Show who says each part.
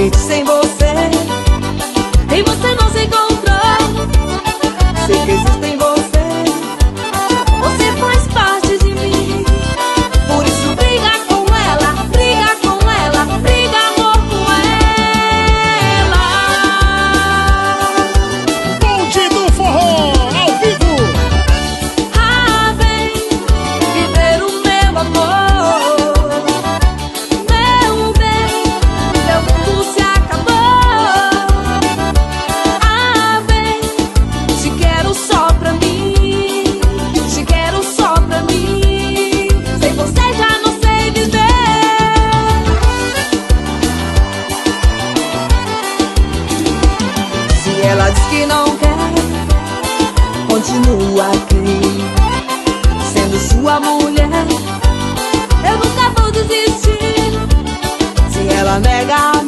Speaker 1: triste sem você, e você não se encontrou. Sei que existe em você, você faz parte de mim. Por isso briga com ela, briga com ela, briga amor com ela.
Speaker 2: Bonde do Forró, ao vivo.
Speaker 1: Ah, vem viver o meu amor. Meu bem, meu mundo se acabou. Ah, vem, te quero só pra mim, te quero só pra mim. Sem você já não sei viver. Se ela diz que não quer, continua aqui, sendo sua mulher. Eu nunca vou desistir. Se ela nega